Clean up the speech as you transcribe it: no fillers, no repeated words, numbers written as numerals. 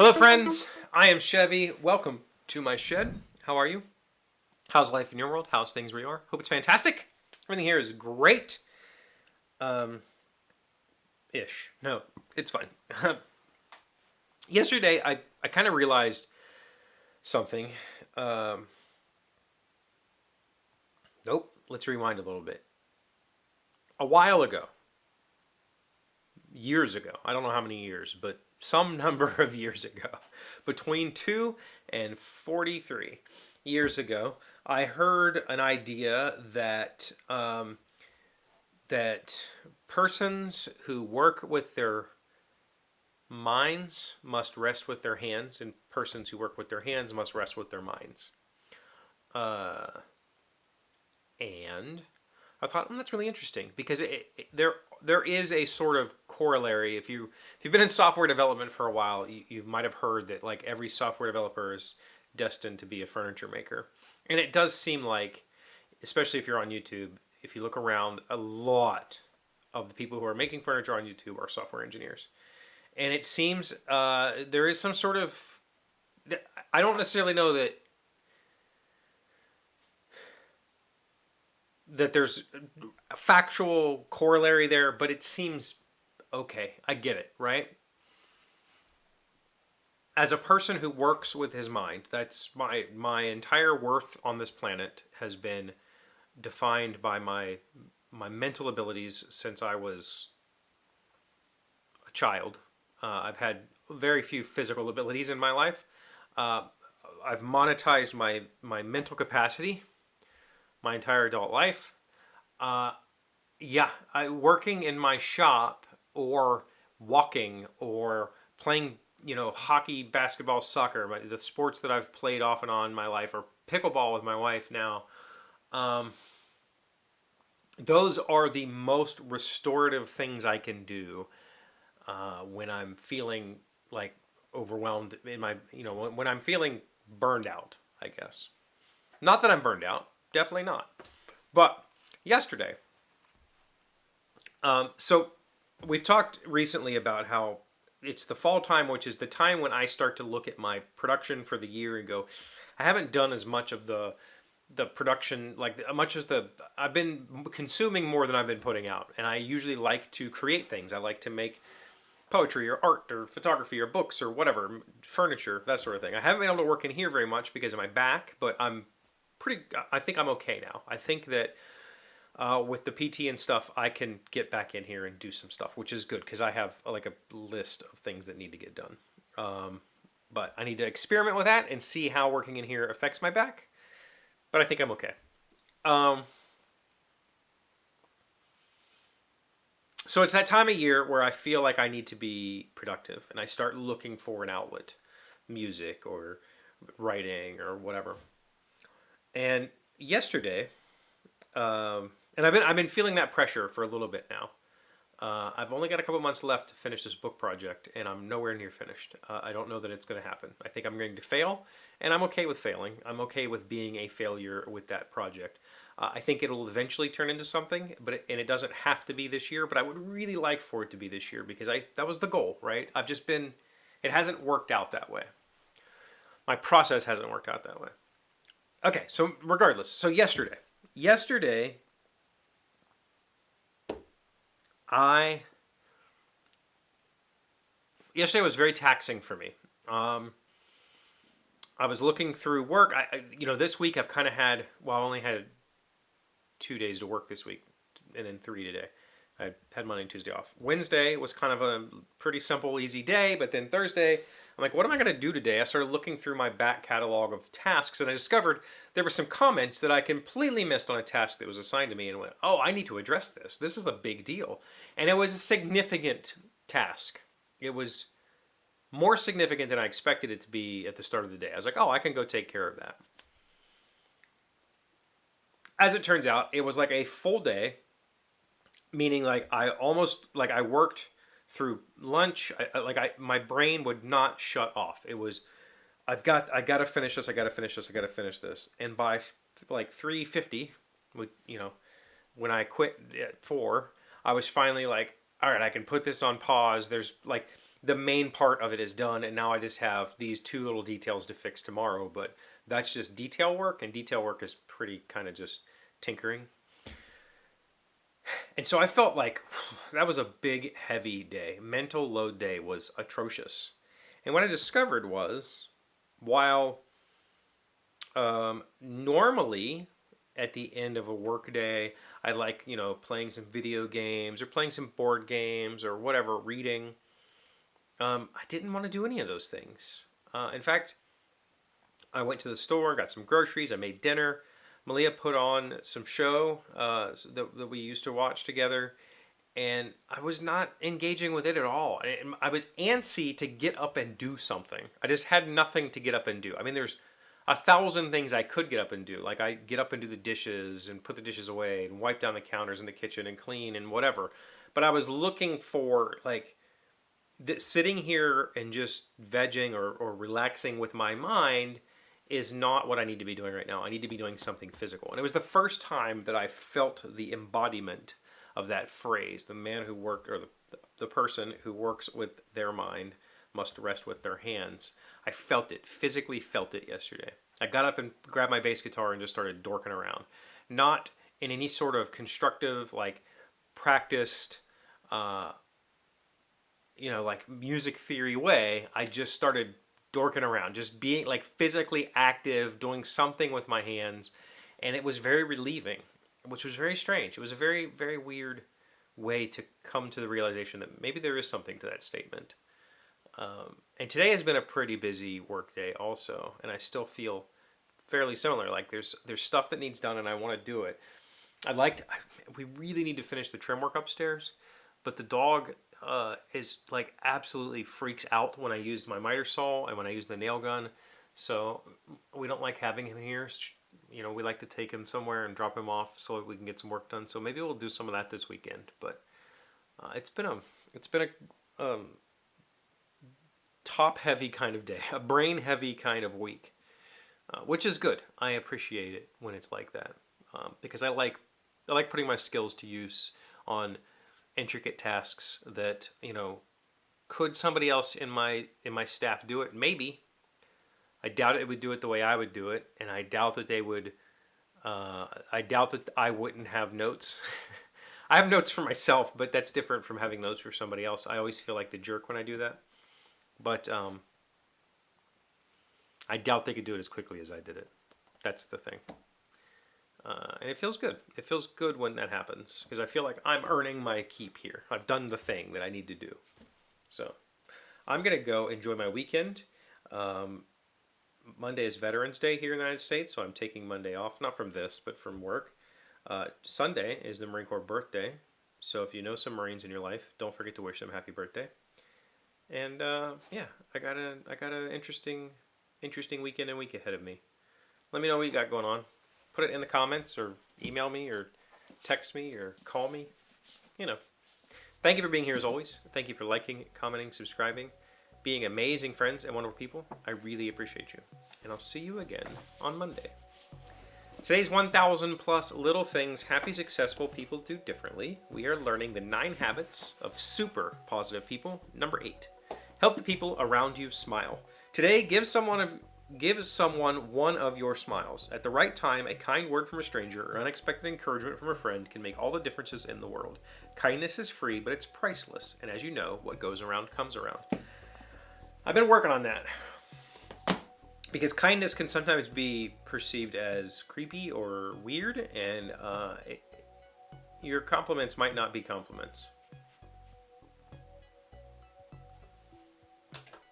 Hello, friends. I am Chevy. Welcome to my shed. How are you? How's life in your world? How's things where you are? Hope it's fantastic. Everything here is great. Ish. No, it's fine. Yesterday, I kind of realized something. Nope. Let's rewind a little bit. A while ago, years ago, I don't know how many years, but some number of years ago, between 2 and 43 years ago, I heard an idea that that persons who work with their minds must rest with their hands, and persons who work with their hands must rest with their minds. And I thought, that's really interesting because there is a sort of corollary. If you've been in software development for a while, you might have heard that like every software developer is destined to be a furniture maker, and it does seem like, especially if you're on YouTube, if you look around, a lot of the people who are making furniture on YouTube are software engineers, and it seems there is some sort of, I don't necessarily know that there's a factual corollary there, but it seems okay. I get it, right? As a person who works with his mind, that's my entire worth on this planet has been defined by my mental abilities since I was a child. I've had very few physical abilities in my life. I've monetized my mental capacity my entire adult life. Working in my shop or walking or playing, hockey, basketball, soccer, the sports that I've played off and on in my life, or pickleball with my wife now. Those are the most restorative things I can do when I'm feeling like overwhelmed in my, when I'm feeling burned out, I guess. Not that I'm burned out. Definitely not. But yesterday, so we've talked recently about how it's the fall time, which is the time when I start to look at my production for the year and go, I haven't done as much of the production, I've been consuming more than I've been putting out. And I usually like to create things. I like to make poetry or art or photography or books or whatever, furniture, that sort of thing. I haven't been able to work in here very much because of my back, but I think I'm okay now. I think that with the PT and stuff, I can get back in here and do some stuff, which is good because I have like a list of things that need to get done. But I need to experiment with that and see how working in here affects my back. But I think I'm okay. So it's that time of year where I feel like I need to be productive and I start looking for an outlet, music or writing or whatever. And yesterday, and I've been feeling that pressure for a little bit now. I've only got a couple months left to finish this book project, and I'm nowhere near finished. I don't know that it's going to happen. I think I'm going to fail, and I'm okay with failing. I'm okay with being a failure with that project. I think it'll eventually turn into something, and it doesn't have to be this year. But I would really like for it to be this year because that was the goal, right? It hasn't worked out that way. My process hasn't worked out that way. Okay, so regardless, so yesterday was very taxing for me. I was looking through work. This week I've kind of had, I only had 2 days to work this week, and then 3 today. I had Monday and Tuesday off. Wednesday was kind of a pretty simple, easy day, but then Thursday, I'm like, what am I going to do today? I started looking through my back catalog of tasks, and I discovered there were some comments that I completely missed on a task that was assigned to me, and went, oh, I need to address this. This is a big deal. And it was a significant task. It was more significant than I expected it to be at the start of the day. I was like, oh, I can go take care of that. As it turns out, it was like a full day, meaning like I worked through lunch. My brain would not shut off. It was, I got to finish this. I got to finish this. I got to finish this. And by like 3:50, when I quit at 4, I was finally like, all right, I can put this on pause. There's like, the main part of it is done, and now I just have these two little details to fix tomorrow. But that's just detail work, and detail work is pretty kind of just tinkering. And so I felt like that was a big, heavy day. Mental load day was atrocious. And what I discovered was, while normally at the end of a work day, I like, playing some video games or playing some board games or whatever, reading. I didn't want to do any of those things. In fact, I went to the store, got some groceries, I made dinner. Malia put on some show that we used to watch together, and I was not engaging with it at all. I was antsy to get up and do something. I just had nothing to get up and do. I mean, there's 1,000 things I could get up and do. Like, I get up and do the dishes and put the dishes away and wipe down the counters in the kitchen and clean and whatever. But I was looking for, like, sitting here and just vegging or relaxing with my mind is not what I need to be doing right now. I need to be doing something physical. And it was the first time that I felt the embodiment of that phrase. The man who worked, or the person who works with their mind must rest with their hands. I felt it, physically felt it yesterday. I got up and grabbed my bass guitar and just started dorking around. Not in any sort of constructive, like, practiced, like music theory way. I just started dorking around, just being like physically active, doing something with my hands, and it was very relieving, which was very strange. It was a very, very weird way to come to the realization that maybe there is something to that statement. And today has been a pretty busy work day also, and I still feel fairly similar. Like there's stuff that needs done, and I want to do it. We really need to finish the trim work upstairs, but the dog is like absolutely freaks out when I use my miter saw and when I use the nail gun. So we don't like having him here. We like to take him somewhere and drop him off so that we can get some work done. So maybe we'll do some of that this weekend. But it's been a top heavy kind of day, a brain heavy kind of week, which is good. I appreciate it when it's like that, because I like putting my skills to use on intricate tasks that, could somebody else in my staff do it? Maybe. I doubt it would do it the way I would do it, and I doubt that they would. I doubt that I wouldn't have notes. I have notes for myself, but that's different from having notes for somebody else. I always feel like the jerk when I do that. But I doubt they could do it as quickly as I did it. That's the thing. And it feels good. It feels good when that happens, because I feel like I'm earning my keep here. I've done the thing that I need to do. So I'm going to go enjoy my weekend. Monday is Veterans Day here in the United States, so I'm taking Monday off, not from this, but from work. Sunday is the Marine Corps birthday, so if you know some Marines in your life, don't forget to wish them happy birthday. And I got an interesting weekend and week ahead of me. Let me know what you got going on. Put it in the comments, or email me, or text me, or call me. Thank you for being here as always. Thank you for liking, commenting, subscribing, being amazing friends and wonderful people. I really appreciate you. And I'll see you again on Monday. Today's 1,000 plus little things happy, successful people do differently. We are learning the 9 habits of super positive people. Number 8, help the people around you smile. Today, give someone one of your smiles. At the right time, a kind word from a stranger or unexpected encouragement from a friend can make all the differences in the world. Kindness is free, but it's priceless. And as you know, what goes around comes around. I've been working on that, because kindness can sometimes be perceived as creepy or weird, and your compliments might not be compliments.